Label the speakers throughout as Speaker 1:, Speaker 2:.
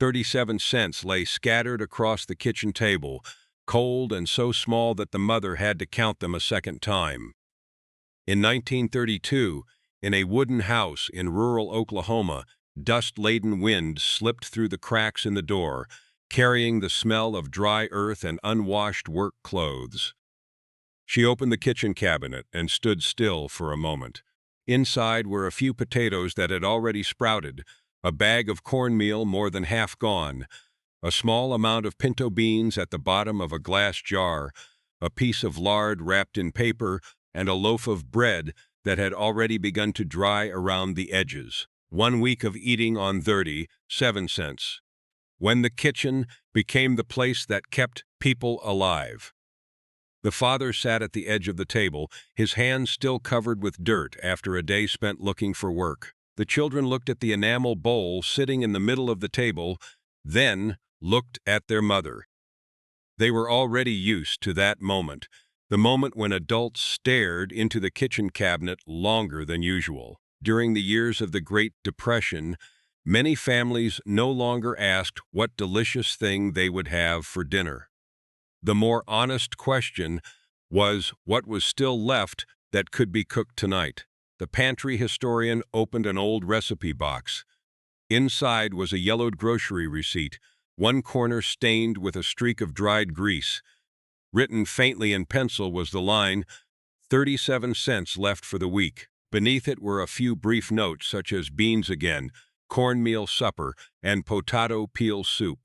Speaker 1: 37 cents lay scattered across the kitchen table, cold and so small that the mother had to count them a second time. In 1932, in a wooden house in rural Oklahoma, dust-laden wind slipped through the cracks in the door, carrying the smell of dry earth and unwashed work clothes. She opened the kitchen cabinet and stood still for a moment. Inside were a few potatoes that had already sprouted, a bag of cornmeal more than half gone, a small amount of pinto beans at the bottom of a glass jar, a piece of lard wrapped in paper, and a loaf of bread that had already begun to dry around the edges. 1 week of eating on 37 cents. When the kitchen became the place that kept people alive. The father sat at the edge of the table, his hands still covered with dirt after a day spent looking for work. The children looked at the enamel bowl sitting in the middle of the table, then looked at their mother. They were already used to that moment, the moment when adults stared into the kitchen cabinet longer than usual. During the years of the Great Depression, many families no longer asked what delicious thing they would have for dinner. The more honest question was what was still left that could be cooked tonight. The pantry historian opened an old recipe box. Inside was a yellowed grocery receipt, one corner stained with a streak of dried grease. Written faintly in pencil was the line, 37 cents left for the week. Beneath it were a few brief notes such as beans again, cornmeal supper, and potato peel soup.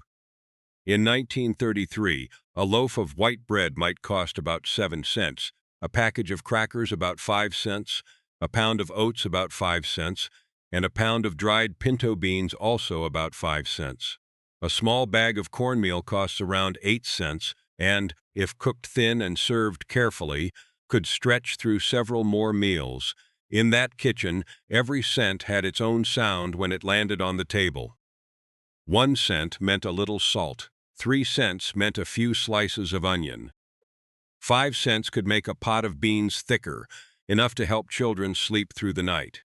Speaker 1: In 1933, a loaf of white bread might cost about 7 cents, a package of crackers about 5 cents, a pound of oats about 5 cents, and a pound of dried pinto beans also about 5 cents. A small bag of cornmeal costs around 8 cents and, if cooked thin and served carefully, could stretch through several more meals. In that kitchen, every cent had its own sound when it landed on the table. 1 cent meant a little salt. 3 cents meant a few slices of onion. 5 cents could make a pot of beans thicker, enough to help children sleep through the night.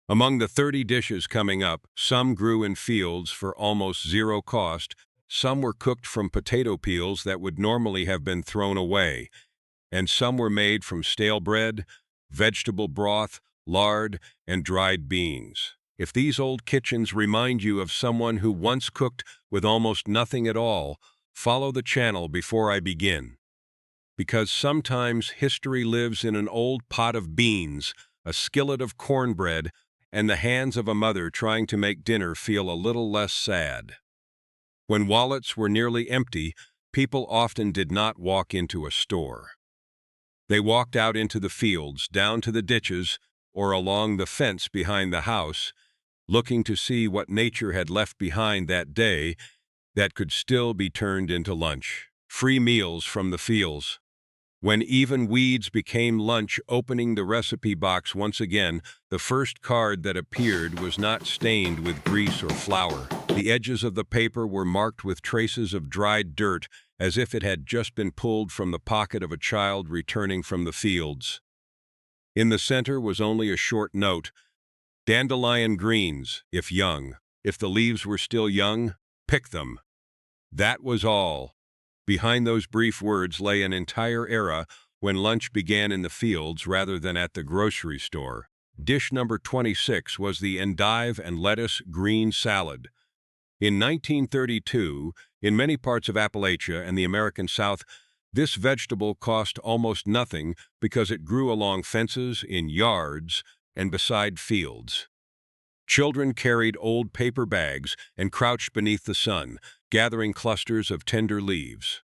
Speaker 1: Among the 30 dishes coming up, some grew in fields for almost zero cost, some were cooked from potato peels that would normally have been thrown away, and some were made from stale bread, vegetable broth, lard, and dried beans. If these old kitchens remind you of someone who once cooked with almost nothing at all, follow the channel before I begin. Because sometimes history lives in an old pot of beans, a skillet of cornbread, and the hands of a mother trying to make dinner feel a little less sad. When wallets were nearly empty, people often did not walk into a store. They walked out into the fields, down to the ditches, or along the fence behind the house, looking to see what nature had left behind that day that could still be turned into lunch. Free meals from the fields. When even weeds became lunch, opening the recipe box once again, the first card that appeared was not stained with grease or flour. The edges of the paper were marked with traces of dried dirt, as if it had just been pulled from the pocket of a child returning from the fields. In the center was only a short note, dandelion greens, if young. If the leaves were still young, pick them. That was all. Behind those brief words lay an entire era when lunch began in the fields rather than at the grocery store. Dish number 26 was the endive and lettuce green salad. In 1932, in many parts of Appalachia and the American South, this vegetable cost almost nothing because it grew along fences, in yards, and beside fields. Children carried old paper bags and crouched beneath the sun, gathering clusters of tender leaves.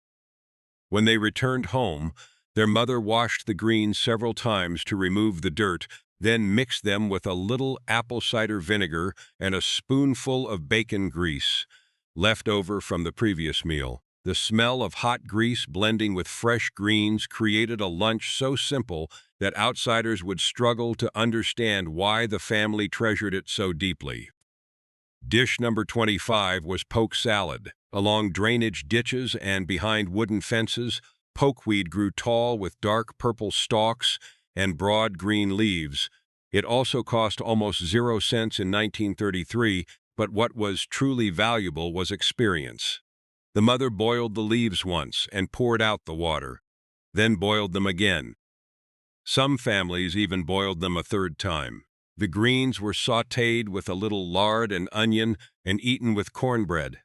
Speaker 1: When they returned home, their mother washed the greens several times to remove the dirt, then mixed them with a little apple cider vinegar and a spoonful of bacon grease, left over from the previous meal. The smell of hot grease blending with fresh greens created a lunch so simple that outsiders would struggle to understand why the family treasured it so deeply. Dish number 25 was poke salad. Along drainage ditches and behind wooden fences, pokeweed grew tall with dark purple stalks and broad green leaves. It also cost almost 0 cents in 1933 But what was truly valuable was experience. The mother boiled the leaves once and poured out the water, then boiled them again. Some families even boiled them a third time. The greens were sautéed with a little lard and onion and eaten with cornbread.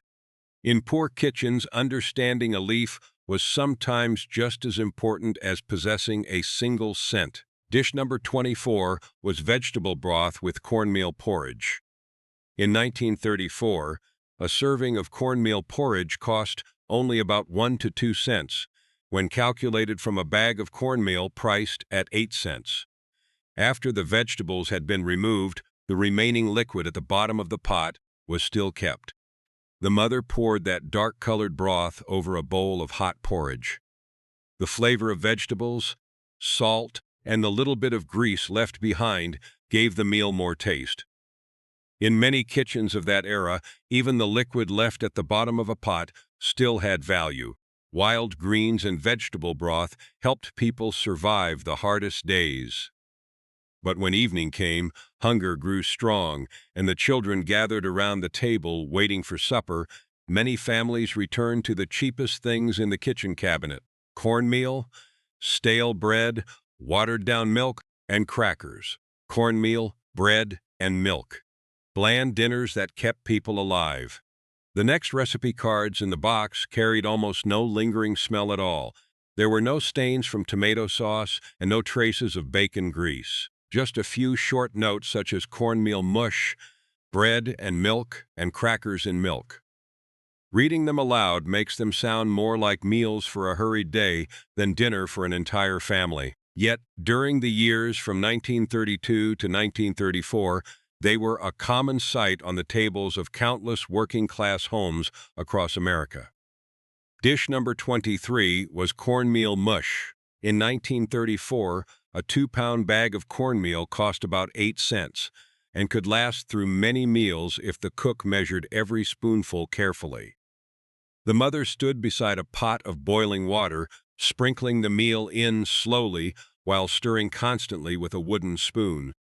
Speaker 1: In poor kitchens, understanding a leaf was sometimes just as important as possessing a single cent. Dish number 24 was vegetable broth with cornmeal porridge. In 1934, a serving of cornmeal porridge cost only about 1 to 2 cents, when calculated from a bag of cornmeal priced at 8 cents. After the vegetables had been removed, the remaining liquid at the bottom of the pot was still kept. The mother poured that dark-colored broth over a bowl of hot porridge. The flavor of vegetables, salt, and the little bit of grease left behind gave the meal more taste. In many kitchens of that era, even the liquid left at the bottom of a pot still had value. Wild greens and vegetable broth helped people survive the hardest days. But when evening came, hunger grew strong, and the children gathered around the table waiting for supper. Many families returned to the cheapest things in the kitchen cabinet: cornmeal, stale bread, watered-down milk, and crackers. Cornmeal, bread, and milk. Bland dinners that kept people alive. The next recipe cards in the box carried almost no lingering smell at all. There were no stains from tomato sauce and no traces of bacon grease. Just a few short notes such as cornmeal mush, bread and milk, and crackers in milk. Reading them aloud makes them sound more like meals for a hurried day than dinner for an entire family. Yet, during the years from 1932 to 1934, they were a common sight on the tables of countless working-class homes across America. Dish number 23 was cornmeal mush. In 1934, a 2-pound bag of cornmeal cost about 8 cents and could last through many meals if the cook measured every spoonful carefully. The mother stood beside a pot of boiling water, sprinkling the meal in slowly while stirring constantly with a wooden spoon.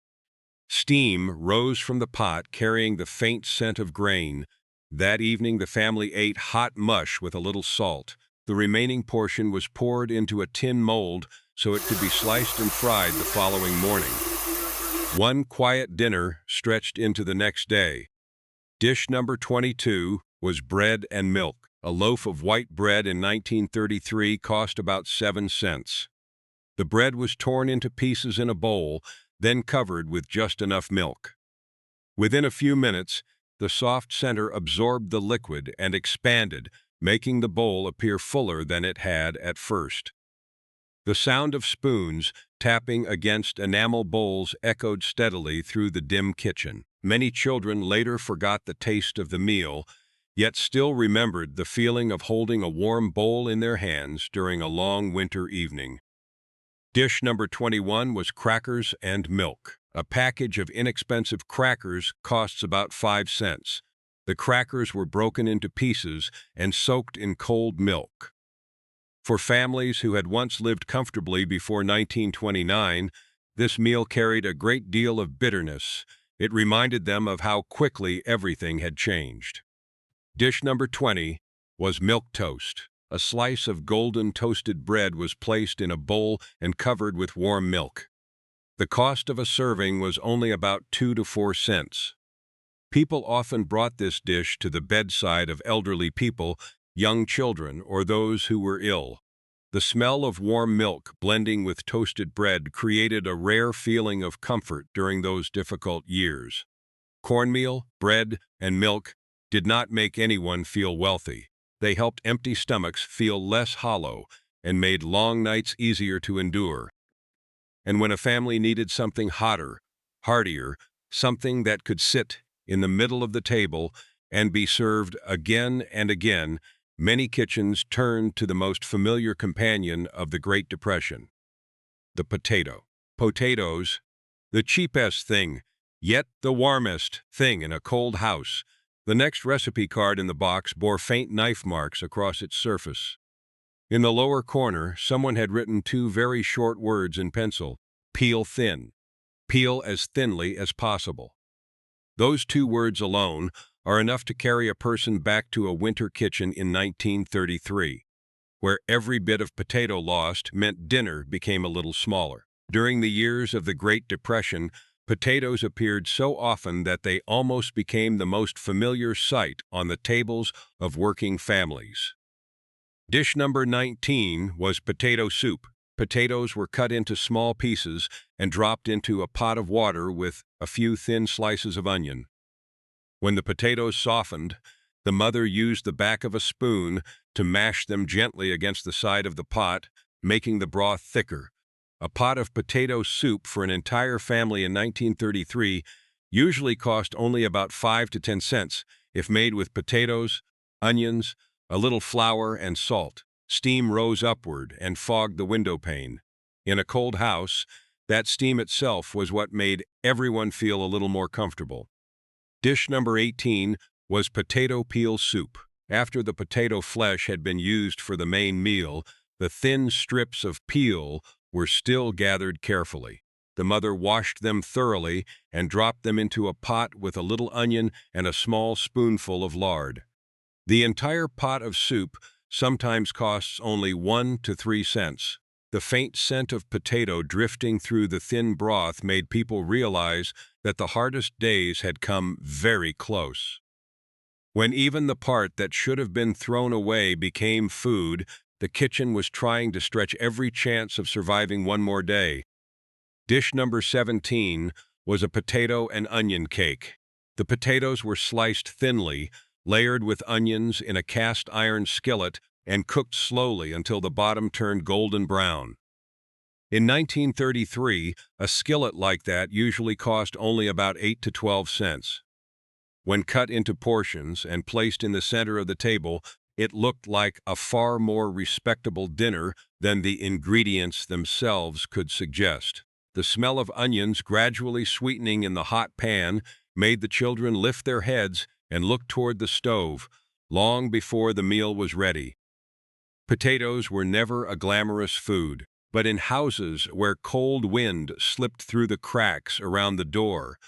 Speaker 1: Steam rose from the pot, carrying the faint scent of grain. That evening, the family ate hot mush with a little salt. The remaining portion was poured into a tin mold so it could be sliced and fried the following morning. One quiet dinner stretched into the next day. Dish number 22 was bread and milk. A loaf of white bread in 1933 cost about 7 cents. The bread was torn into pieces in a bowl, then covered with just enough milk. Within a few minutes, the soft center absorbed the liquid and expanded, making the bowl appear fuller than it had at first. The sound of spoons tapping against enamel bowls echoed steadily through the dim kitchen. Many children later forgot the taste of the meal, yet still remembered the feeling of holding a warm bowl in their hands during a long winter evening. Dish number 21 was crackers and milk. A package of inexpensive crackers costs about 5 cents. The crackers were broken into pieces and soaked in cold milk. For families who had once lived comfortably before 1929, this meal carried a great deal of bitterness. It reminded them of how quickly everything had changed. Dish number 20 was milk toast. A slice of golden toasted bread was placed in a bowl and covered with warm milk. The cost of a serving was only about 2 to 4 cents. People often brought this dish to the bedside of elderly people, young children, or those who were ill. The smell of warm milk blending with toasted bread created a rare feeling of comfort during those difficult years. Cornmeal, bread, and milk did not make anyone feel wealthy. They helped empty stomachs feel less hollow and made long nights easier to endure. And when a family needed something hotter, heartier, something that could sit in the middle of the table and be served again and again, many kitchens turned to the most familiar companion of the Great Depression: the potato. Potatoes, the cheapest thing, yet the warmest thing in a cold house. The next recipe card in the box bore faint knife marks across its surface. In the lower corner, someone had written 2 very short words in pencil: peel thin. Peel as thinly as possible. Those 2 words alone, are enough to carry a person back to a winter kitchen in 1933, where every bit of potato lost meant dinner became a little smaller. During the years of the Great Depression, potatoes appeared so often that they almost became the most familiar sight on the tables of working families. Dish number 19 was potato soup. Potatoes were cut into small pieces and dropped into a pot of water with a few thin slices of onion. When the potatoes softened, the mother used the back of a spoon to mash them gently against the side of the pot, making the broth thicker. A pot of potato soup for an entire family in 1933 usually cost only about 5 to 10 cents if made with potatoes, onions, a little flour, and salt. Steam rose upward and fogged the window pane. In a cold house, that steam itself was what made everyone feel a little more comfortable. Dish number 18 was potato peel soup. After the potato flesh had been used for the main meal, the thin strips of peel were still gathered carefully. The mother washed them thoroughly and dropped them into a pot with a little onion and a small spoonful of lard. The entire pot of soup sometimes costs only 1 to 3 cents. The faint scent of potato drifting through the thin broth made people realize that the hardest days had come very close. When even the part that should have been thrown away became food, the kitchen was trying to stretch every chance of surviving one more day. Dish number 17 was a potato and onion cake. The potatoes were sliced thinly, layered with onions in a cast iron skillet, and cooked slowly until the bottom turned golden brown. In 1933, a skillet like that usually cost only about 8 to 12 cents. When cut into portions and placed in the center of the table, it looked like a far more respectable dinner than the ingredients themselves could suggest. The smell of onions gradually sweetening in the hot pan made the children lift their heads and look toward the stove, long before the meal was ready. Potatoes were never a glamorous food, but in houses where cold wind slipped through the cracks around the door,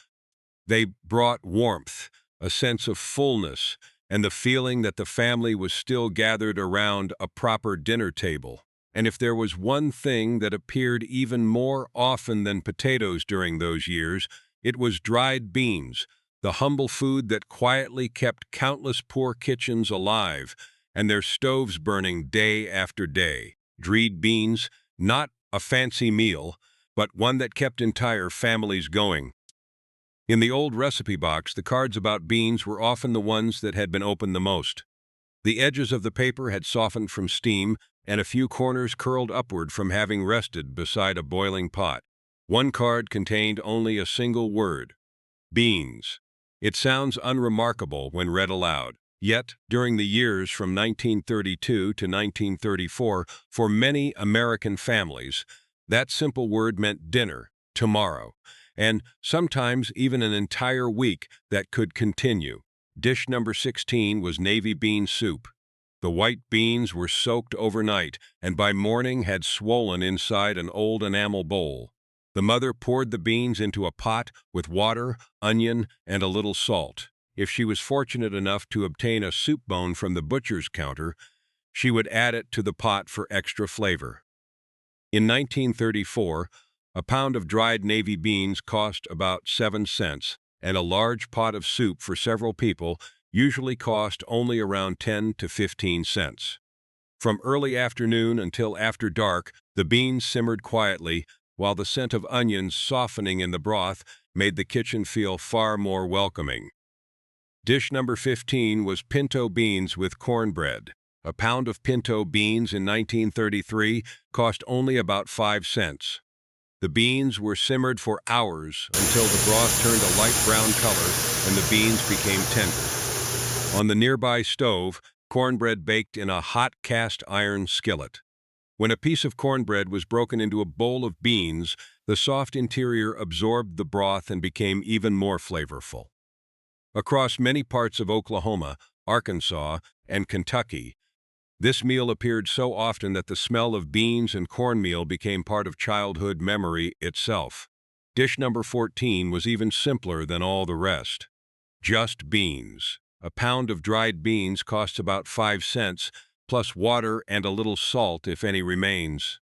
Speaker 1: they brought warmth, a sense of fullness, and the feeling that the family was still gathered around a proper dinner table. And if there was one thing that appeared even more often than potatoes during those years, it was dried beans, the humble food that quietly kept countless poor kitchens alive and their stoves burning day after day. Dried beans, not a fancy meal, but one that kept entire families going. In the old recipe box, the cards about beans were often the ones that had been opened the most. The edges of the paper had softened from steam, and a few corners curled upward from having rested beside a boiling pot. One card contained only a single word: beans. It sounds unremarkable when read aloud. Yet, during the years from 1932 to 1934, for many American families, that simple word meant dinner, tomorrow, and sometimes even an entire week that could continue. Dish number 16 was navy bean soup. The white beans were soaked overnight and by morning had swollen inside an old enamel bowl. The mother poured the beans into a pot with water, onion, and a little salt. If she was fortunate enough to obtain a soup bone from the butcher's counter, she would add it to the pot for extra flavor. In 1934, a pound of dried navy beans cost about 7 cents, and a large pot of soup for several people usually cost only around 10 to 15 cents. From early afternoon until after dark, the beans simmered quietly, while the scent of onions softening in the broth made the kitchen feel far more welcoming. Dish number 15 was pinto beans with cornbread. A pound of pinto beans in 1933 cost only about 5 cents. The beans were simmered for hours until the broth turned a light brown color and the beans became tender. On the nearby stove, cornbread baked in a hot cast iron skillet. When a piece of cornbread was broken into a bowl of beans, the soft interior absorbed the broth and became even more flavorful. Across many parts of Oklahoma, Arkansas, and Kentucky, this meal appeared so often that the smell of beans and cornmeal became part of childhood memory itself. Dish number 14 was even simpler than all the rest. Just beans. a pound of dried beans costs about 5 cents, plus water and a little salt if any remains.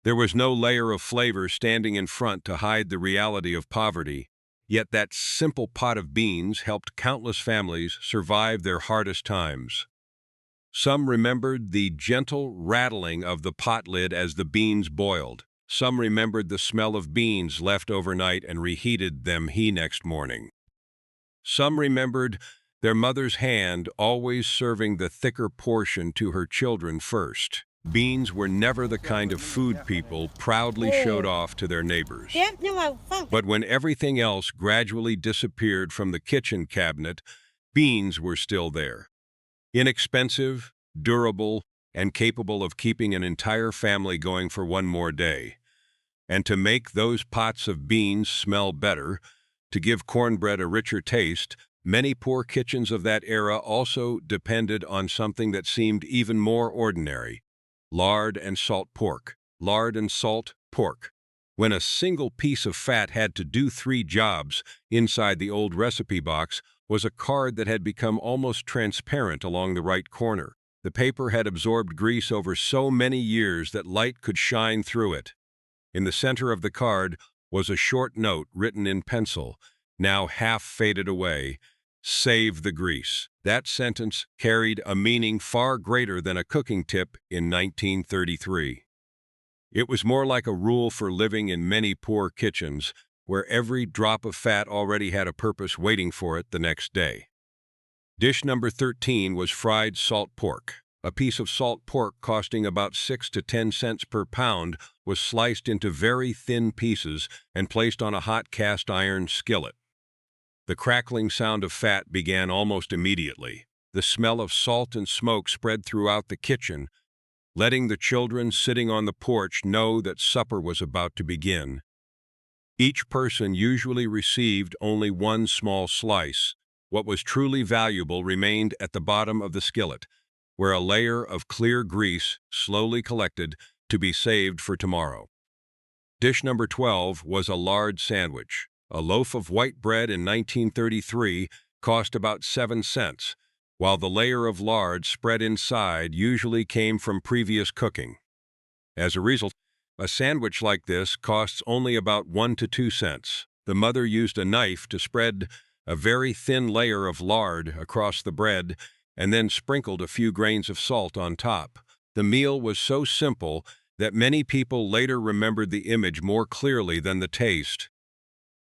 Speaker 1: There was no layer of flavor standing in front to hide the reality of poverty, yet that simple pot of beans helped countless families survive their hardest times. Some remembered the gentle rattling of the pot lid as the beans boiled. Some remembered the smell of beans left overnight and reheated them next morning. Some remembered their mother's hand always serving the thicker portion to her children first. Beans were never the kind of food people proudly showed off to their neighbors. But when everything else gradually disappeared from the kitchen cabinet, beans were still there. Inexpensive, durable, and capable of keeping an entire family going for one more day. And to make those pots of beans smell better, to give cornbread a richer taste, many poor kitchens of that era also depended on something that seemed even more ordinary: lard and salt pork. Lard and salt pork. When a single piece of fat had to do 3 jobs, inside the old recipe box was a card that had become almost transparent along the right corner. The paper had absorbed grease over so many years that light could shine through it. In the center of the card was a short note written in pencil, now half faded away: "Save the grease." That sentence carried a meaning far greater than a cooking tip in 1933. It was more like a rule for living in many poor kitchens, where every drop of fat already had a purpose waiting for it the next day. Dish number 13 was fried salt pork. A piece of salt pork costing about 6 to 10 cents per pound was sliced into very thin pieces and placed on a hot cast iron skillet. The crackling sound of fat began almost immediately. The smell of salt and smoke spread throughout the kitchen, letting the children sitting on the porch know that supper was about to begin. Each person usually received only one small slice. What was truly valuable remained at the bottom of the skillet, where a layer of clear grease slowly collected to be saved for tomorrow. Dish number 12 was a lard sandwich. A loaf of white bread in 1933 cost about 7 cents, while the layer of lard spread inside usually came from previous cooking. As a result, a sandwich like this costs only about 1 to 2 cents. The mother used a knife to spread a very thin layer of lard across the bread and then sprinkled a few grains of salt on top. The meal was so simple that many people later remembered the image more clearly than the taste.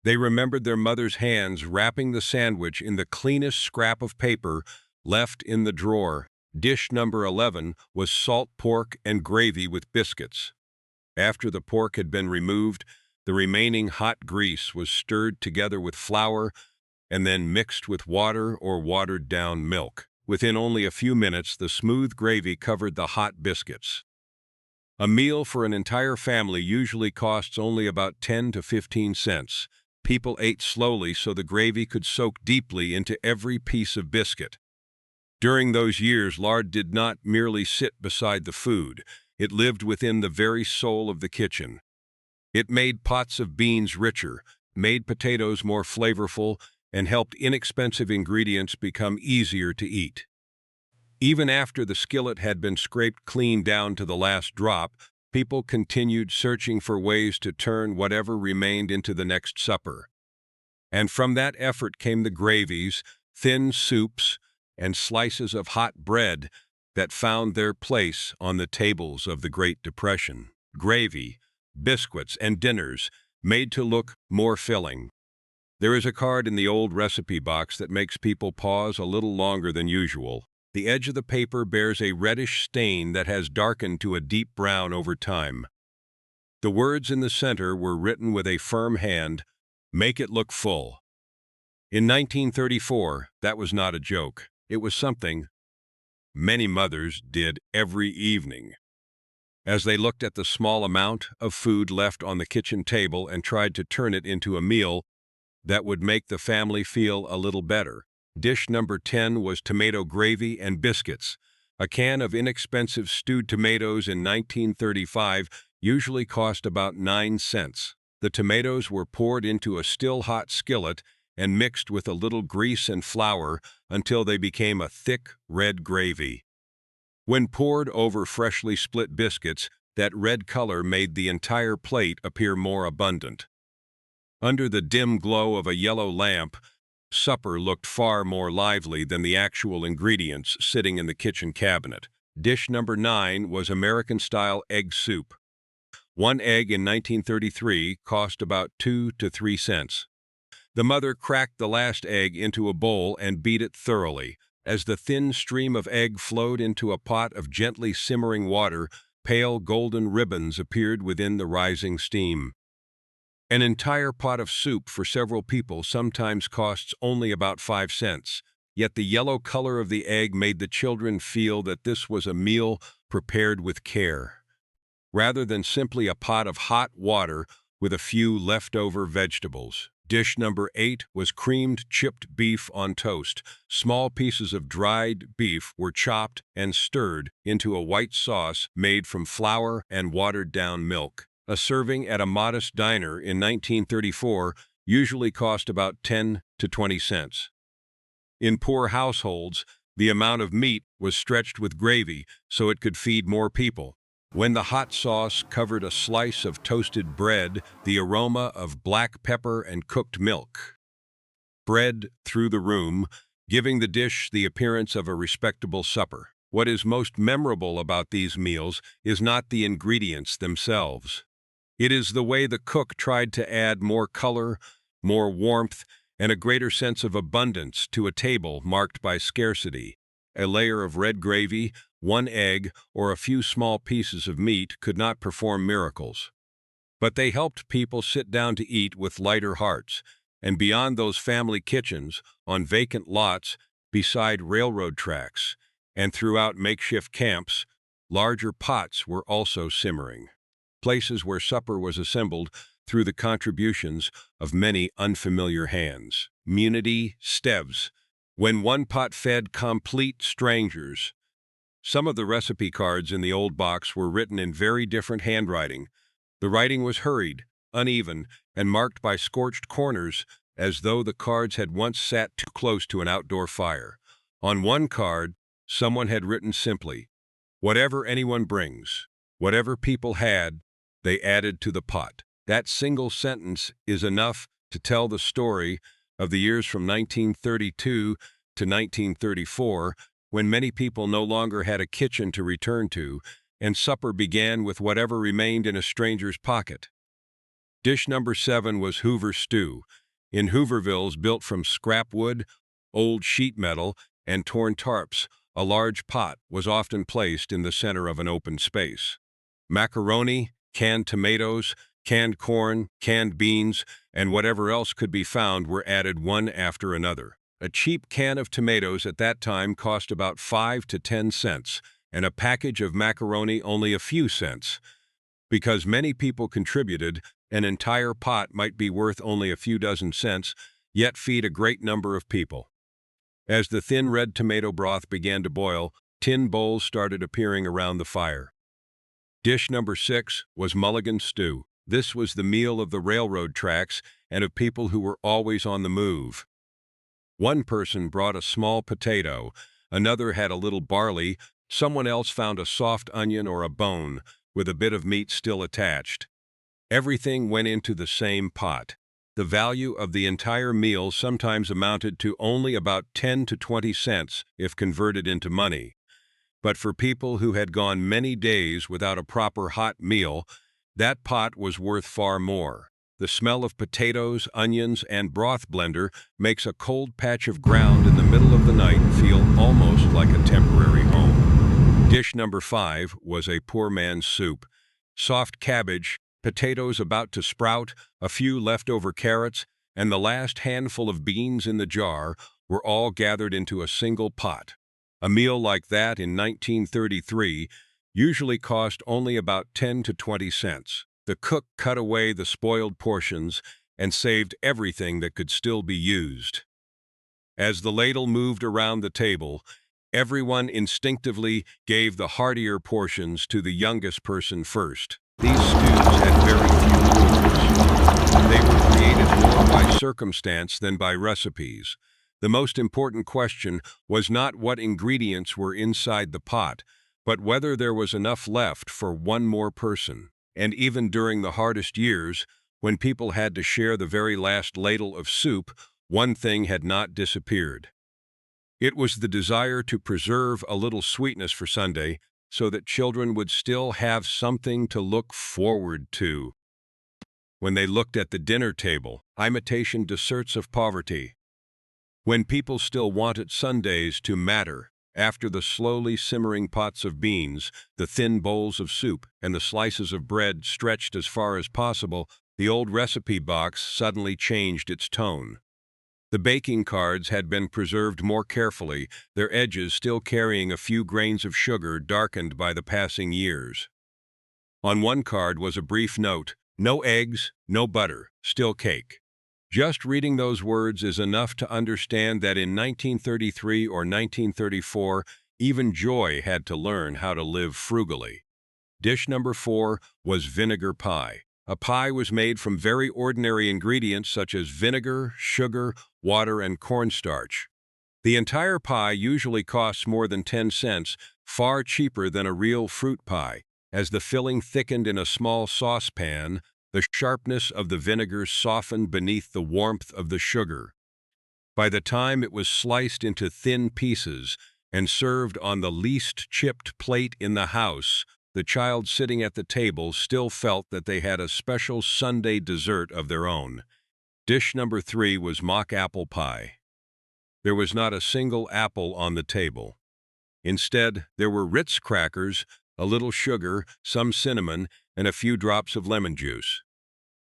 Speaker 1: They remembered their mother's hands wrapping the sandwich in the cleanest scrap of paper left in the drawer. Dish number 11 was salt pork and gravy with biscuits. After the pork had been removed, the remaining hot grease was stirred together with flour and then mixed with water or watered-down milk. Within only a few minutes, the smooth gravy covered the hot biscuits. A meal for an entire family usually costs only about 10 to 15 cents. People ate slowly so the gravy could soak deeply into every piece of biscuit. During those years, lard did not merely sit beside the food. It lived within the very soul of the kitchen. It made pots of beans richer, made potatoes more flavorful, and helped inexpensive ingredients become easier to eat. Even after the skillet had been scraped clean down to the last drop, people continued searching for ways to turn whatever remained into the next supper. And from that effort came the gravies, thin soups, and slices of hot bread that found their place on the tables of the Great Depression. Gravy, biscuits, and dinners made to look more filling. There is a card in the old recipe box that makes people pause a little longer than usual. The edge of the paper bears a reddish stain that has darkened to a deep brown over time. The words in the center were written with a firm hand: "Make it look full." In 1934, that was not a joke. It was something many mothers did every evening. As they looked at the small amount of food left on the kitchen table and tried to turn it into a meal that would make the family feel a little better. Dish number 10 was tomato gravy and biscuits. A can of inexpensive stewed tomatoes in 1935 usually cost about 9 cents. The tomatoes were poured into a still-hot skillet and mixed with a little grease and flour until they became a thick, red gravy. When poured over freshly split biscuits, that red color made the entire plate appear more abundant. Under the dim glow of a yellow lamp, supper looked far more lively than the actual ingredients sitting in the kitchen cabinet. Dish number 9 was American-style egg soup. One egg in 1933 cost about 2 to 3 cents. The mother cracked the last egg into a bowl and beat it thoroughly. As the thin stream of egg flowed into a pot of gently simmering water, pale golden ribbons appeared within the rising steam. An entire pot of soup for several people sometimes costs only about 5 cents, yet the yellow color of the egg made the children feel that this was a meal prepared with care, rather than simply a pot of hot water with a few leftover vegetables. Dish number 8 was creamed chipped beef on toast. Small pieces of dried beef were chopped and stirred into a white sauce made from flour and watered-down milk. A serving at a modest diner in 1934 usually cost about 10 to 20 cents. In poor households, the amount of meat was stretched with gravy so it could feed more people. When the hot sauce covered a slice of toasted bread, the aroma of black pepper and cooked milk spread through the room, giving the dish the appearance of a respectable supper. What is most memorable about these meals is not the ingredients themselves. It is the way the cook tried to add more color, more warmth, and a greater sense of abundance to a table marked by scarcity. A layer of red gravy, one egg, or a few small pieces of meat could not perform miracles. But they helped people sit down to eat with lighter hearts, and beyond those family kitchens, on vacant lots, beside railroad tracks, and throughout makeshift camps, larger pots were also simmering. Places where supper was assembled through the contributions of many unfamiliar hands. Munity steves, when one pot fed complete strangers. Some of the recipe cards in the old box were written in very different handwriting. The writing was hurried, uneven, and marked by scorched corners, as though the cards had once sat too close to an outdoor fire. On one card, someone had written simply, "Whatever anyone brings, whatever people had, they added to the pot." That single sentence is enough to tell the story of the years from 1932 to 1934, when many people no longer had a kitchen to return to, and supper began with whatever remained in a stranger's pocket. Dish number 7 was Hoover stew. In Hoovervilles built from scrap wood, old sheet metal, and torn tarps, a large pot was often placed in the center of an open space. Macaroni, canned tomatoes, canned corn, canned beans, and whatever else could be found were added one after another. A cheap can of tomatoes at that time cost about 5 to 10 cents, and a package of macaroni only a few cents. Because many people contributed, an entire pot might be worth only a few dozen cents, yet feed a great number of people. As the thin red tomato broth began to boil, tin bowls started appearing around the fire. Dish number 6 was mulligan stew. This was the meal of the railroad tracks and of people who were always on the move. One person brought a small potato, another had a little barley, someone else found a soft onion or a bone, with a bit of meat still attached. Everything went into the same pot. The value of the entire meal sometimes amounted to only about 10 to 20 cents if converted into money. But for people who had gone many days without a proper hot meal, that pot was worth far more. The smell of potatoes, onions, and broth blender makes a cold patch of ground in the middle of the night feel almost like a temporary home. Dish number 5 was a poor man's soup. Soft cabbage, potatoes about to sprout, a few leftover carrots, and the last handful of beans in the jar were all gathered into a single pot. A meal like that in 1933 usually cost only about 10 to 20 cents. The cook cut away the spoiled portions and saved everything that could still be used. As the ladle moved around the table, everyone instinctively gave the heartier portions to the youngest person first. These stews had very few rules. They were created more by circumstance than by recipes. The most important question was not what ingredients were inside the pot, but whether there was enough left for one more person. And even during the hardest years, when people had to share the very last ladle of soup, one thing had not disappeared. It was the desire to preserve a little sweetness for Sunday so that children would still have something to look forward to. When they looked at the dinner table, imitation deserts of poverty. When people still wanted Sundays to matter, after the slowly simmering pots of beans, the thin bowls of soup, and the slices of bread stretched as far as possible, the old recipe box suddenly changed its tone. The baking cards had been preserved more carefully, their edges still carrying a few grains of sugar darkened by the passing years. On one card was a brief note, "No eggs, no butter, still cake." Just reading those words is enough to understand that in 1933 or 1934, even Joy had to learn how to live frugally. Dish number 4 was vinegar pie. A pie was made from very ordinary ingredients such as vinegar, sugar, water, and cornstarch. The entire pie usually costs more than 10 cents, far cheaper than a real fruit pie. As the filling thickened in a small saucepan, the sharpness of the vinegar softened beneath the warmth of the sugar. By the time it was sliced into thin pieces and served on the least chipped plate in the house, the child sitting at the table still felt that they had a special Sunday dessert of their own. Dish number 3 was mock apple pie. There was not a single apple on the table. Instead, there were Ritz crackers, a little sugar, some cinnamon, and a few drops of lemon juice.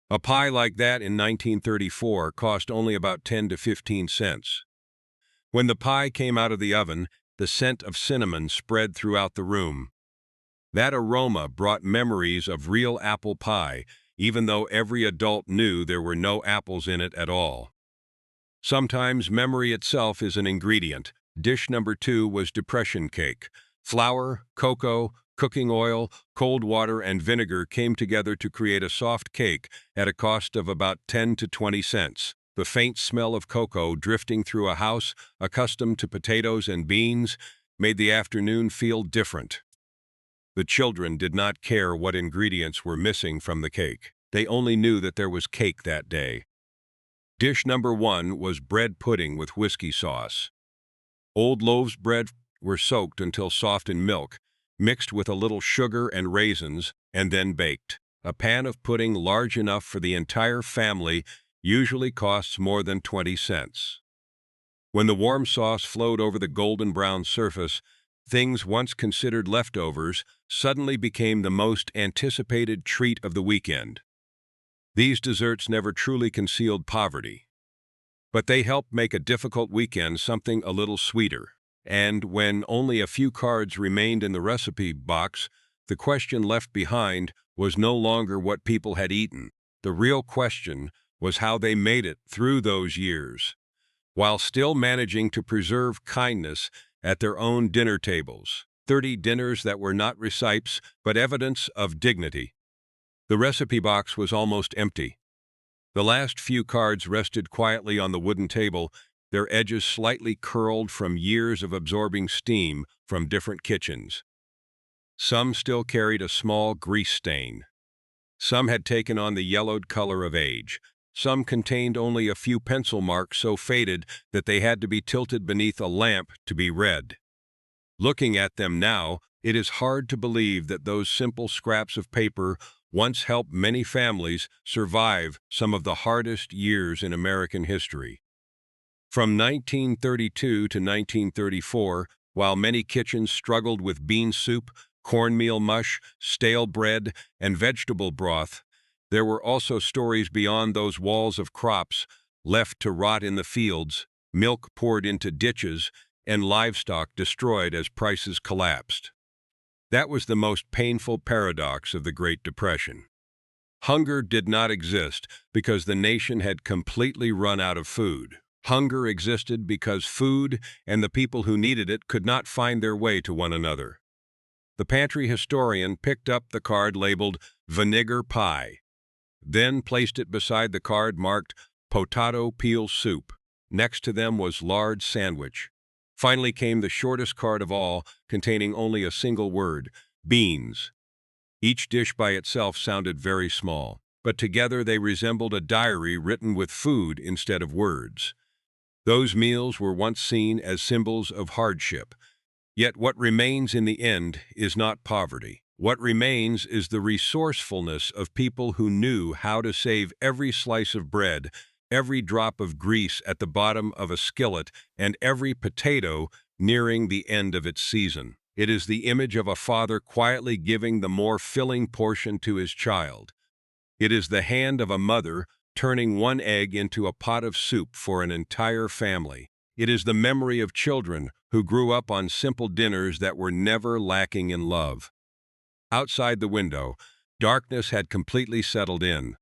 Speaker 1: A pie like that in 1934 cost only about 10 to 15 cents. When the pie came out of the oven, the scent of cinnamon spread throughout the room. That aroma brought memories of real apple pie, even though every adult knew there were no apples in it at all. Sometimes memory itself is an ingredient. Dish number 2 was depression cake. Flour, cocoa, cooking oil, cold water, and vinegar came together to create a soft cake at a cost of about 10 to 20 cents. The faint smell of cocoa drifting through a house accustomed to potatoes and beans made the afternoon feel different. The children did not care what ingredients were missing from the cake. They only knew that there was cake that day. Dish number 1 was bread pudding with whiskey sauce. Old loaves bread were soaked until soft in milk, mixed with a little sugar and raisins, and then baked. A pan of pudding large enough for the entire family usually costs more than 20 cents. When the warm sauce flowed over the golden brown surface, things once considered leftovers suddenly became the most anticipated treat of the weekend. These desserts never truly concealed poverty, but they helped make a difficult weekend something a little sweeter. And when only a few cards remained in the recipe box, the question left behind was no longer what people had eaten. The real question was how they made it through those years, while still managing to preserve kindness at their own dinner tables. 30 dinners that were not recipes, but evidence of dignity. The recipe box was almost empty. The last few cards rested quietly on the wooden table, their edges slightly curled from years of absorbing steam from different kitchens. Some still carried a small grease stain. Some had taken on the yellowed color of age. Some contained only a few pencil marks so faded that they had to be tilted beneath a lamp to be read. Looking at them now, it is hard to believe that those simple scraps of paper once helped many families survive some of the hardest years in American history. From 1932 to 1934, while many kitchens struggled with bean soup, cornmeal mush, stale bread, and vegetable broth, there were also stories beyond those walls of crops left to rot in the fields, milk poured into ditches, and livestock destroyed as prices collapsed. That was the most painful paradox of the Great Depression. Hunger did not exist because the nation had completely run out of food. Hunger existed because food and the people who needed it could not find their way to one another. The pantry historian picked up the card labeled vinegar pie. then placed it beside the card marked potato peel soup. Next to them was lard sandwich. Finally came the shortest card of all, containing only a single word, beans. Each dish by itself sounded very small, but together they resembled a diary written with food instead of words. Those meals were once seen as symbols of hardship. Yet what remains in the end is not poverty. What remains is the resourcefulness of people who knew how to save every slice of bread, every drop of grease at the bottom of a skillet, and every potato nearing the end of its season. It is the image of a father quietly giving the more filling portion to his child. It is the hand of a mother turning one egg into a pot of soup for an entire family. It is the memory of children who grew up on simple dinners that were never lacking in love. Outside the window, darkness had completely settled in.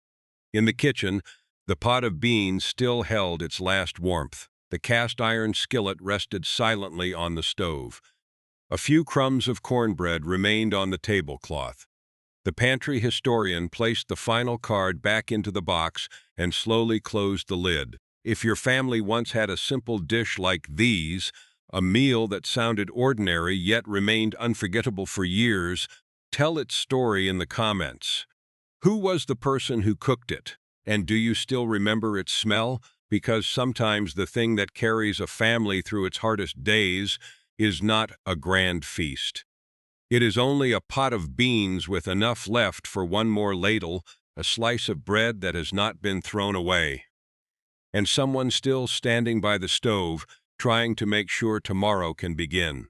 Speaker 1: In the kitchen, the pot of beans still held its last warmth. The cast-iron skillet rested silently on the stove. A few crumbs of cornbread remained on the tablecloth. The pantry historian placed the final card back into the box and slowly closed the lid. If your family once had a simple dish like these, a meal that sounded ordinary yet remained unforgettable for years, tell its story in the comments. Who was the person who cooked it? And do you still remember its smell? Because sometimes the thing that carries a family through its hardest days is not a grand feast. It is only a pot of beans with enough left for one more ladle, a slice of bread that has not been thrown away, and someone still standing by the stove, trying to make sure tomorrow can begin.